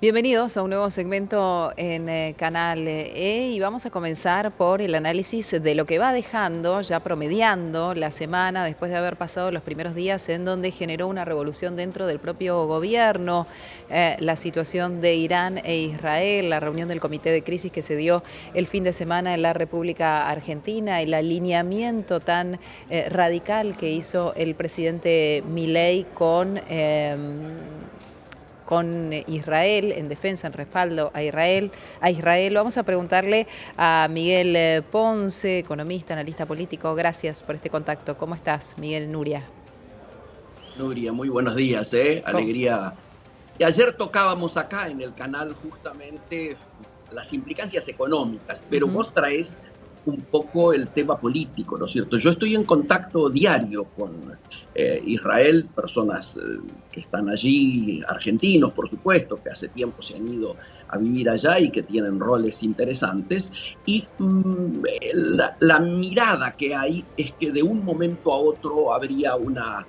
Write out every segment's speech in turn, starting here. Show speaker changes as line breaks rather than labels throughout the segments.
Bienvenidos a un nuevo segmento en Canal E y vamos a comenzar por el análisis de lo que va dejando, ya promediando la semana después de haber pasado los primeros días en donde generó una revolución dentro del propio gobierno, la situación de Irán e Israel, la reunión del comité de crisis que se dio el fin de semana en la República Argentina, el alineamiento tan radical que hizo el presidente Milei con Israel, en defensa, en respaldo a Israel. Vamos a preguntarle a Miguel Ponce, economista, analista político. Gracias por este contacto. ¿Cómo estás, Miguel? Nuria?
Nuria, muy buenos días, ¿eh?
¿Cómo?
Alegría. Y ayer tocábamos acá en el canal justamente las implicancias económicas, pero
Ujú.
vos traes un poco el tema político, ¿no es cierto? Yo estoy en contacto diario con Israel, personas que están allí, argentinos, por supuesto, que hace tiempo se han ido a vivir allá y que tienen roles interesantes. Y la mirada que hay es que de un momento a otro habría una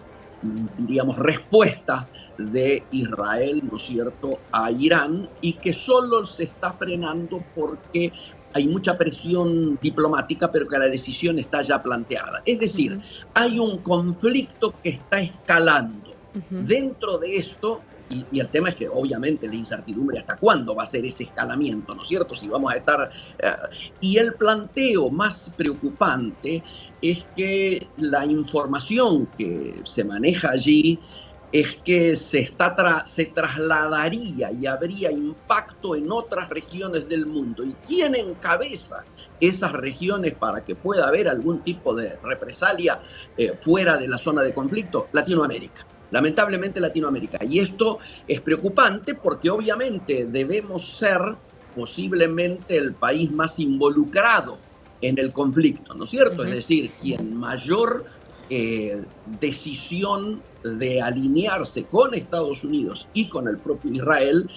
diríamos, respuesta de Israel, ¿no es cierto?, a Irán, y que solo se está frenando porque hay mucha presión diplomática, pero que la decisión está ya planteada. Es decir,
Ujú.
hay un conflicto que está escalando.
Ujú.
Dentro de esto, y el tema es que obviamente la incertidumbre hasta cuándo va a ser ese escalamiento, ¿no es cierto? Si vamos a estar... y el planteo más preocupante es que la información que se maneja allí es que se trasladaría y habría impacto en otras regiones del mundo. ¿Y quién encabeza esas regiones para que pueda haber algún tipo de represalia fuera de la zona de conflicto? Latinoamérica. Lamentablemente Latinoamérica. Y esto es preocupante porque obviamente debemos ser posiblemente el país más involucrado en el conflicto, ¿no es cierto? Es
Ujú.
decir, quien mayor decisión de alinearse con Estados Unidos y con el propio Israel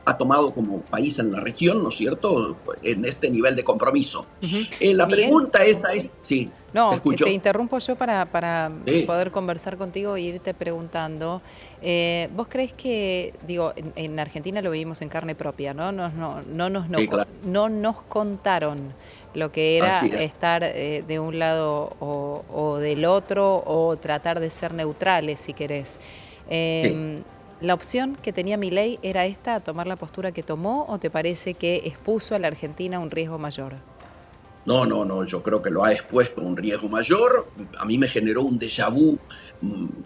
ha tomado como país en la región, ¿no es cierto?, en este nivel de compromiso.
Ujú.
La
Miguel,
pregunta esa es, sí, te
no, te
escucho.
interrumpo yo para
Sí,
poder conversar contigo e irte preguntando. ¿Vos crees que, digo, en Argentina lo vivimos en carne propia, ¿no?
sí, claro,
No nos contaron lo que era
así es.
estar de un lado o del otro o tratar de ser neutrales, si querés.
Sí.
Em, ¿La opción que tenía Milei era esta, tomar la postura que tomó, o te parece que expuso a la Argentina a un riesgo mayor?
No, no, no, yo creo que lo ha expuesto a un riesgo mayor. A mí me generó un déjà vu,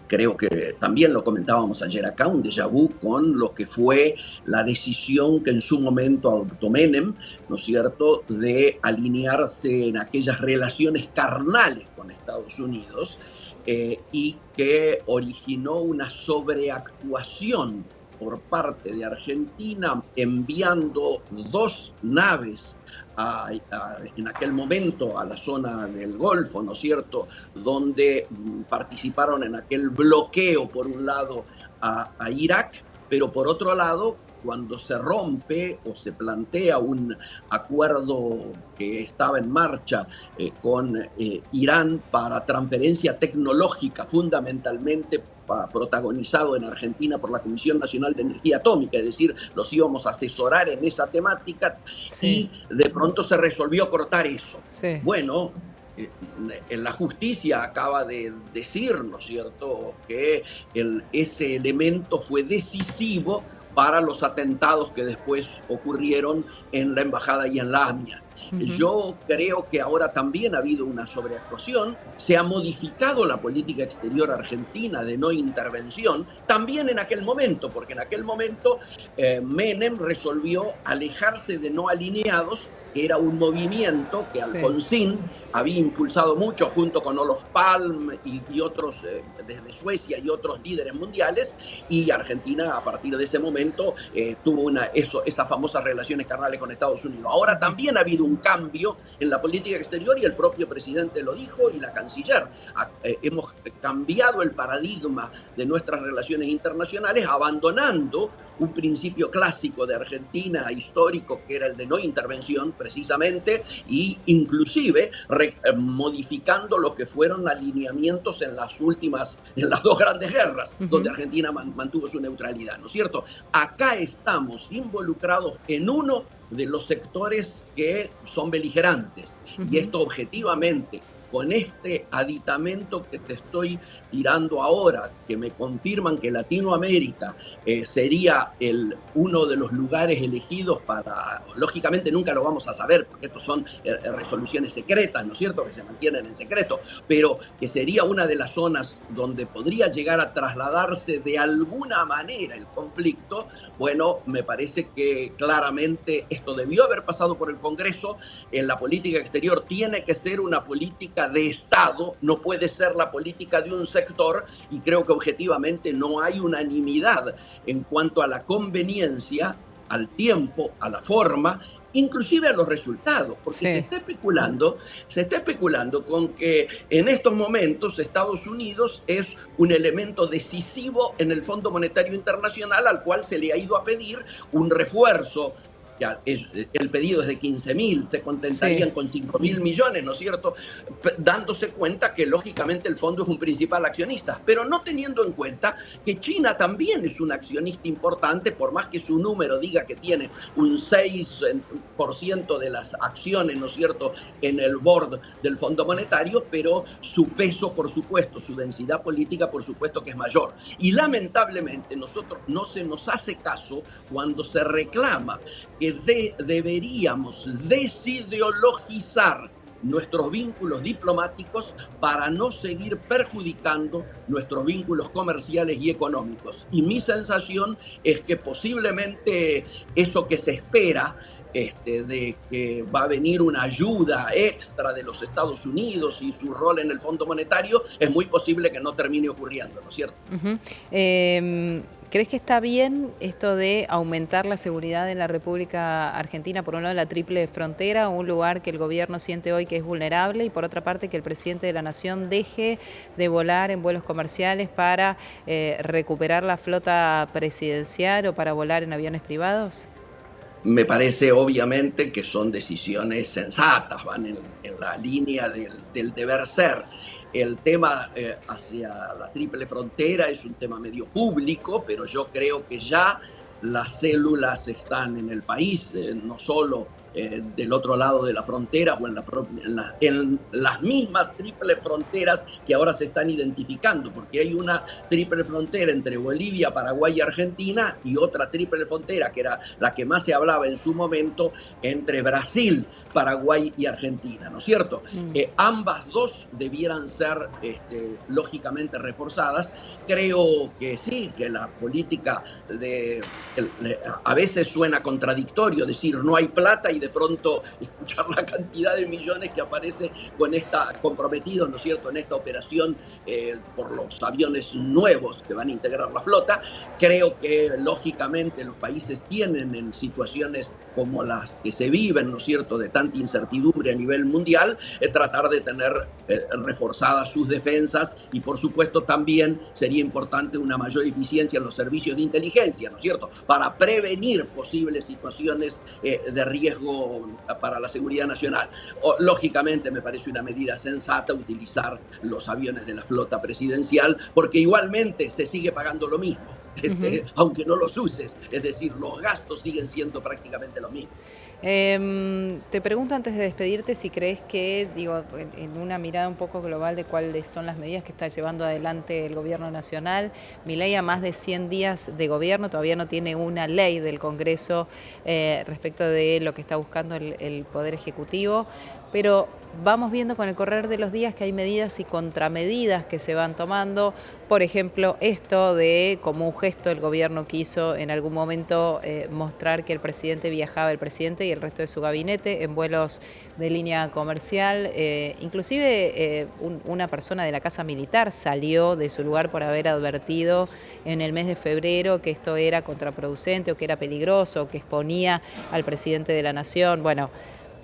creo que también lo comentábamos ayer acá, un déjà vu con lo que fue la decisión que en su momento adoptó Menem, ¿no es cierto?, de alinearse en aquellas relaciones carnales con Estados Unidos y que originó una sobreactuación por parte de Argentina enviando 2 naves en aquel momento a la zona del Golfo, ¿no es cierto?, donde participaron en aquel bloqueo, por un lado, a Irak, pero por otro lado, cuando se rompe o se plantea un acuerdo que estaba en marcha con Irán para transferencia tecnológica, fundamentalmente protagonizado en Argentina por la Comisión Nacional de Energía Atómica, es decir, los íbamos a asesorar en esa temática,
Sí,
y de pronto se resolvió cortar eso.
sí.
Bueno, en la justicia acaba de decir, ¿no es cierto?, que ese elemento fue decisivo para los atentados que después ocurrieron en la embajada y en la AMIA.
Ujú.
Yo creo que ahora también ha habido una sobreactuación, se ha modificado la política exterior argentina de no intervención, también en aquel momento, porque en aquel momento Menem resolvió alejarse de no alineados, que era un movimiento que
Sí.
Alfonsín había impulsado mucho junto con Olof Palme y otros desde Suecia y otros líderes mundiales, y Argentina a partir de ese momento tuvo esas famosas relaciones carnales con Estados Unidos. Ahora
Ujú.
también ha habido un cambio en la política exterior y el propio presidente lo dijo y la canciller. Hemos cambiado el paradigma de nuestras relaciones internacionales abandonando un principio clásico de Argentina, histórico, que era el de no intervención precisamente, y inclusive modificando lo que fueron alineamientos en en las dos grandes guerras, donde Argentina mantuvo su neutralidad, ¿no es cierto? Acá estamos involucrados en uno de los sectores que son beligerantes, y esto objetivamente, con este aditamento que te estoy tirando ahora, que me confirman que Latinoamérica sería uno de los lugares elegidos para, lógicamente nunca lo vamos a saber, porque estos son resoluciones secretas, ¿no es cierto?, que se mantienen en secreto, pero que sería una de las zonas donde podría llegar a trasladarse de alguna manera el conflicto. Bueno, me parece que claramente esto debió haber pasado por el Congreso. En la política exterior tiene que ser una política de Estado, no puede ser la política de un sector, y creo que objetivamente no hay unanimidad en cuanto a la conveniencia, al tiempo, a la forma, inclusive a los resultados, porque
Sí.
se está especulando con que en estos momentos Estados Unidos es un elemento decisivo en el Fondo Monetario Internacional, al cual se le ha ido a pedir un refuerzo. Ya, el pedido es de 15.000, se contentarían
Sí.
con 5.000 millones, ¿no es cierto? Dándose cuenta que lógicamente el fondo es un principal accionista, pero no teniendo en cuenta que China también es un accionista importante, por más que su número diga que tiene un 6% de las acciones, ¿no es cierto?, en el board del Fondo Monetario, pero su peso, por supuesto, su densidad política, por supuesto que es mayor. Y lamentablemente nosotros no se nos hace caso cuando se reclama que deberíamos desideologizar nuestros vínculos diplomáticos para no seguir perjudicando nuestros vínculos comerciales y económicos. Y mi sensación es que posiblemente eso que se espera, de que va a venir una ayuda extra de los Estados Unidos y su rol en el Fondo Monetario, es muy posible que no termine ocurriendo, ¿no es cierto?
¿Crees que está bien esto de aumentar la seguridad en la República Argentina? Por un lado, la triple frontera, un lugar que el gobierno siente hoy que es vulnerable, y por otra parte, que el presidente de la Nación deje de volar en vuelos comerciales para recuperar la flota presidencial o para volar en aviones privados.
Me parece obviamente que son decisiones sensatas, van en la línea del deber ser. El tema hacia la triple frontera es un tema medio público, pero yo creo que ya las células están en el país, no solo del otro lado de la frontera o en las mismas triples fronteras que ahora se están identificando, porque hay una triple frontera entre Bolivia, Paraguay y Argentina, y otra triple frontera, que era la que más se hablaba en su momento, entre Brasil, Paraguay y Argentina, ¿no es cierto? Ambas dos debieran ser lógicamente reforzadas. Creo que sí, que la política a veces suena contradictorio decir no hay plata y de pronto escuchar la cantidad de millones que aparece comprometidos, ¿no es cierto?, en esta operación por los aviones nuevos que van a integrar la flota. Creo que lógicamente los países tienen, en situaciones como las que se viven, ¿no es cierto?, de tanta incertidumbre a nivel mundial, tratar de tener reforzadas sus defensas, y por supuesto también sería importante una mayor eficiencia en los servicios de inteligencia, ¿no es cierto?, para prevenir posibles situaciones de riesgo para la seguridad nacional. Lógicamente me parece una medida sensata utilizar los aviones de la flota presidencial, porque igualmente se sigue pagando lo mismo, aunque no los uses, es decir, los gastos siguen siendo prácticamente los mismos.
Te pregunto antes de despedirte si crees que, digo, en una mirada un poco global de cuáles son las medidas que está llevando adelante el gobierno nacional. Milei, a más de 100 días de gobierno, todavía no tiene una ley del Congreso respecto de lo que está buscando el Poder Ejecutivo, pero vamos viendo con el correr de los días que hay medidas y contramedidas que se van tomando. Por ejemplo, esto de, como un gesto, el gobierno quiso en algún momento mostrar que el presidente viajaba, el presidente y el resto de su gabinete, en vuelos de línea comercial. Inclusive una persona de la Casa Militar salió de su lugar por haber advertido en el mes de febrero que esto era contraproducente o que era peligroso, o que exponía al presidente de la Nación. Bueno,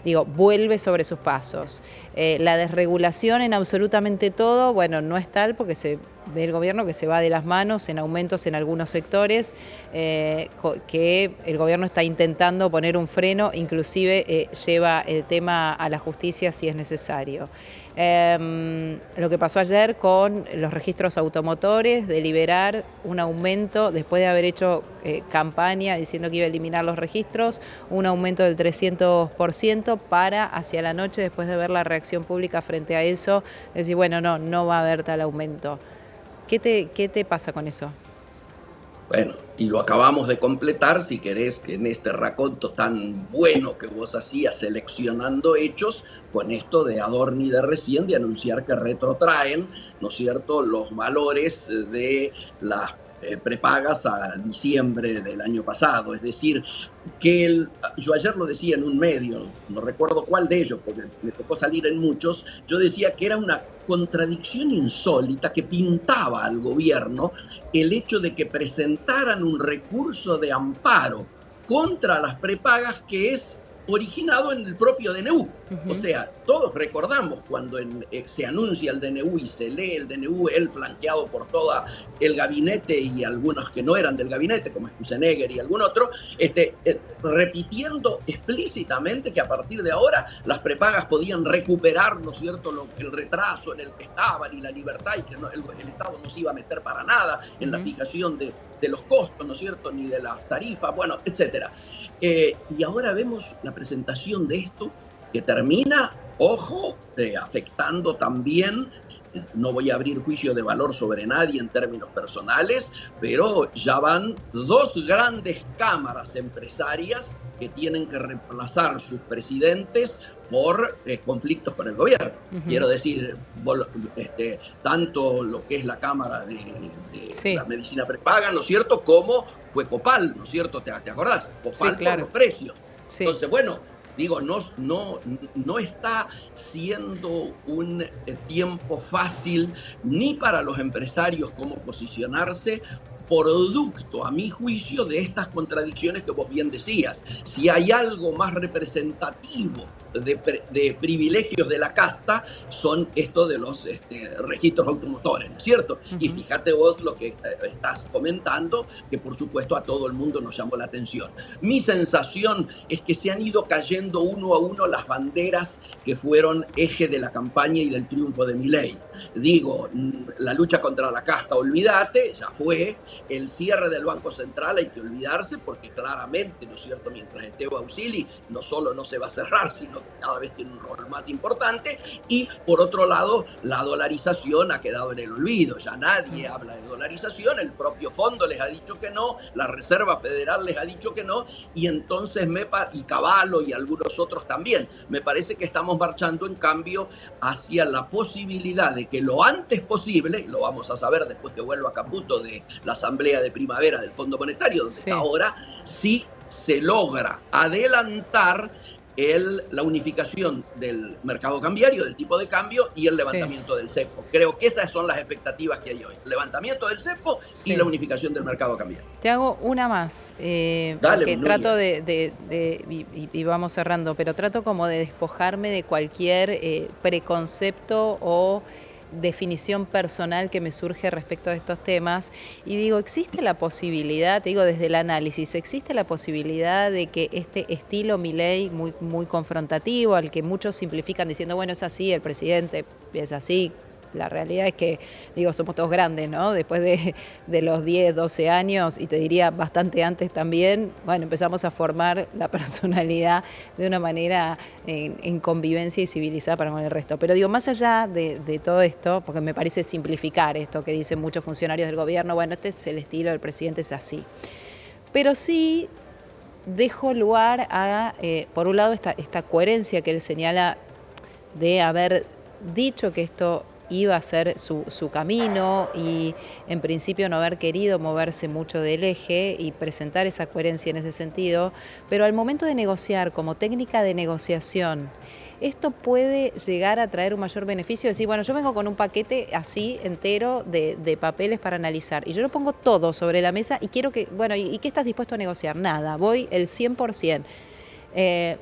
digo, vuelve sobre sus pasos. La desregulación en absolutamente todo, bueno, no es tal porque se del gobierno que se va de las manos en aumentos en algunos sectores, que el gobierno está intentando poner un freno, inclusive lleva el tema a la justicia si es necesario. Lo que pasó ayer con los registros automotores, de liberar un aumento, después de haber hecho campaña diciendo que iba a eliminar los registros, un aumento del 300% para hacia la noche, después de ver la reacción pública frente a eso, decir, bueno, no va a haber tal aumento. ¿Qué te pasa con eso?
Bueno, y lo acabamos de completar, si querés, que en este raconto tan bueno que vos hacías seleccionando hechos, con esto de Adorni de recién, de anunciar que retrotraen, ¿no es cierto?, los valores de las prepagas a diciembre del año pasado. Es decir, yo ayer lo decía en un medio, no recuerdo cuál de ellos, porque me tocó salir en muchos, yo decía que era una contradicción insólita que pintaba al gobierno el hecho de que presentaran un recurso de amparo contra las prepagas que es originado en el propio DNU. O sea, todos recordamos cuando se anuncia el DNU y se lee el DNU, él flanqueado por todo el gabinete y algunos que no eran del gabinete, como Sturzenegger y algún otro, repitiendo explícitamente que a partir de ahora las prepagas podían recuperar, ¿no es cierto?, el retraso en el que estaban y la libertad, y que el Estado no se iba a meter para nada en la fijación de los costos, ¿no es cierto?, ni de las tarifas, bueno, etcétera. Y ahora vemos la presentación de esto que termina, ojo, afectando también, no voy a abrir juicio de valor sobre nadie en términos personales, pero ya van dos grandes cámaras empresarias que tienen que reemplazar sus presidentes por conflictos con el gobierno. Quiero decir, tanto lo que es la Cámara de la Medicina Prepaga, ¿no es cierto?, como fue Copal, ¿no es cierto? ¿Te acordás? Copal, claro, por los precios. Sí. Entonces, bueno, digo, no está siendo un tiempo fácil ni para los empresarios cómo posicionarse, producto, a mi juicio, de estas contradicciones que vos bien decías. Si hay algo más representativo de privilegios de la casta, son esto de los registros automotores, ¿no es cierto? Y fíjate vos lo que estás comentando, que por supuesto a todo el mundo nos llamó la atención. Mi sensación es que se han ido cayendo uno a uno las banderas que fueron eje de la campaña y del triunfo de Milei. Digo, la lucha contra la casta, olvídate, ya fue. El cierre del Banco Central hay que olvidarse, porque claramente, ¿no es cierto?, mientras esté Bausili, no solo no se va a cerrar, sino que cada vez tiene un rol más importante. Y por otro lado, la dolarización ha quedado en el olvido, ya nadie habla de dolarización, el propio fondo les ha dicho que no, la Reserva Federal les ha dicho que no, y entonces y Cavallo y algunos otros también. Me parece que estamos marchando, en cambio, hacia la posibilidad de que lo antes posible, y lo vamos a saber después que vuelva Caputo de la Asamblea de Primavera del Fondo Monetario, donde está ahora, sí se logra adelantar la unificación del mercado cambiario, del tipo de cambio, y el levantamiento del cepo. Creo que esas son las expectativas que hay hoy. El levantamiento del cepo y la unificación del mercado cambiario.
Te hago una más,
Dale,
porque trato y vamos cerrando, pero trato como de despojarme de cualquier preconcepto o definición personal que me surge respecto a estos temas, y digo, existe la posibilidad, te digo desde el análisis, existe la posibilidad de que este estilo Milei muy confrontativo, al que muchos simplifican diciendo, bueno, es así, el presidente es así. La realidad es que, digo, somos todos grandes, ¿no? Después de los 10, 12 años, y te diría bastante antes también, bueno, empezamos a formar la personalidad de una manera en convivencia y civilizada para con el resto. Pero digo, más allá de todo esto, porque me parece simplificar esto que dicen muchos funcionarios del gobierno, bueno, este es el estilo del presidente, es así. Pero sí dejo lugar a, por un lado, esta coherencia que él señala de haber dicho que esto iba a ser su camino y en principio no haber querido moverse mucho del eje y presentar esa coherencia en ese sentido, pero al momento de negociar como técnica de negociación, esto puede llegar a traer un mayor beneficio, decir, bueno, yo vengo con un paquete así entero de papeles para analizar y yo lo pongo todo sobre la mesa y quiero que, bueno, ¿y qué estás dispuesto a negociar? Nada, voy el 100%.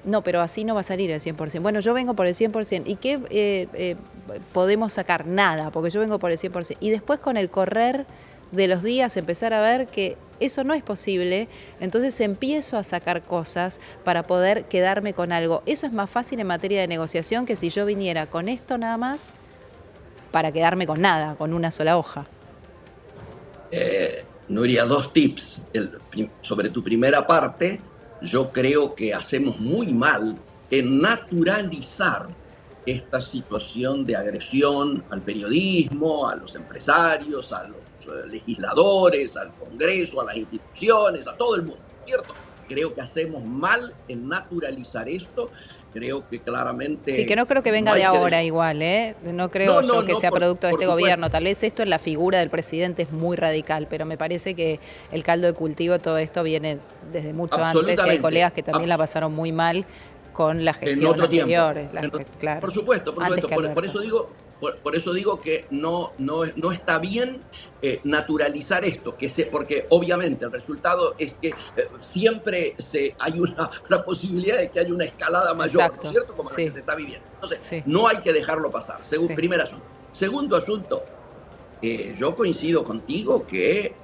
No, pero así no va a salir el 100%. Bueno, yo vengo por el 100%. ¿Y qué podemos sacar? Nada, porque yo vengo por el 100%. Y después con el correr de los días empezar a ver que eso no es posible, entonces empiezo a sacar cosas para poder quedarme con algo. Eso es más fácil en materia de negociación que si yo viniera con esto nada más para quedarme con nada, con una sola hoja.
Nuria, dos tips. Sobre tu primera parte, yo creo que hacemos muy mal en naturalizar esta situación de agresión al periodismo, a los empresarios, a los legisladores, al Congreso, a las instituciones, a todo el mundo, ¿cierto? Creo que hacemos mal en naturalizar esto. Creo que
Sí, que
claramente
no creo que
no
venga de
hay que...
ahora igual, ¿eh? No creo
No, no,
yo que
no,
sea producto de
por
este
supuesto.
gobierno. Tal vez esto en la figura del presidente es muy radical, pero me parece que el caldo de cultivo, todo esto viene desde mucho antes y hay
Absolutamente.
colegas que también la pasaron muy mal con la
En
gestión
otro tiempo.
anterior, claro,
Por supuesto, por
antes
supuesto.
que
Por
Alberto.
eso digo, por eso digo que no está bien naturalizar esto, porque obviamente el resultado es que siempre hay una posibilidad de que haya una escalada mayor, ¿no es
Exacto,
cierto? Como la que
sí,
se está viviendo. Entonces,
sí,
no hay que dejarlo pasar.
sí.
Primer asunto. Segundo asunto, yo coincido contigo que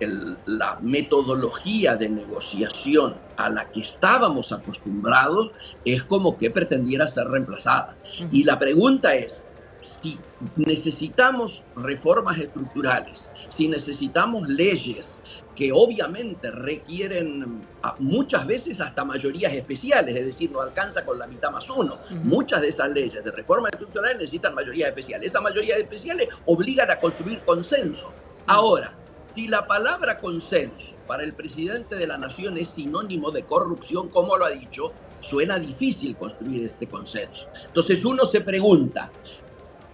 la metodología de negociación a la que estábamos acostumbrados es como que pretendiera ser reemplazada.
Ujú.
Y la pregunta es, si necesitamos reformas estructurales, si necesitamos leyes que obviamente requieren muchas veces hasta mayorías especiales, es decir, no alcanza con la mitad más uno.
Ujú.
Muchas de esas leyes de reformas estructurales necesitan mayorías especiales. Esas mayorías especiales obligan a construir consenso.
Mm.
Ahora, si la palabra consenso para el presidente de la nación es sinónimo de corrupción, como lo ha dicho, suena difícil construir este consenso. Entonces uno se pregunta,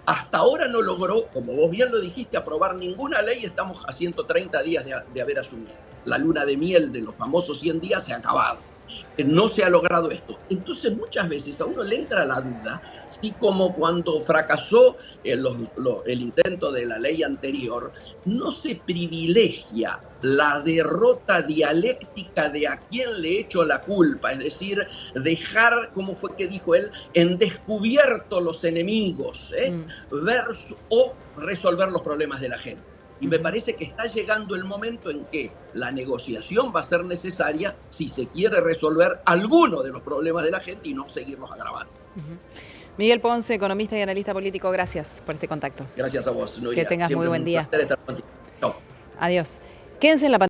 hasta ahora no logró, como vos bien lo dijiste, aprobar ninguna ley. Estamos a 130 días de haber asumido. La luna de miel de los famosos 100 días se ha acabado. No se ha logrado esto. Entonces muchas veces a uno le entra la duda si, como cuando fracasó el intento de la ley anterior, no se privilegia la derrota dialéctica de a quién le echo la culpa, es decir, dejar, como fue que dijo él, en descubierto los enemigos,
Mm.
o resolver los problemas de la gente. Y me
Ujú.
parece que está llegando el momento en que la negociación va a ser necesaria si se quiere resolver alguno de los problemas de la gente y no seguirlos agravando.
Ujú. Miguel Ponce, economista y analista político, gracias por este contacto.
Gracias a vos,
Que
Nuria.
tengas muy
Siempre es
buen
un
día.
placer estar contigo. Chao.
Adiós. Quédense en la pantalla.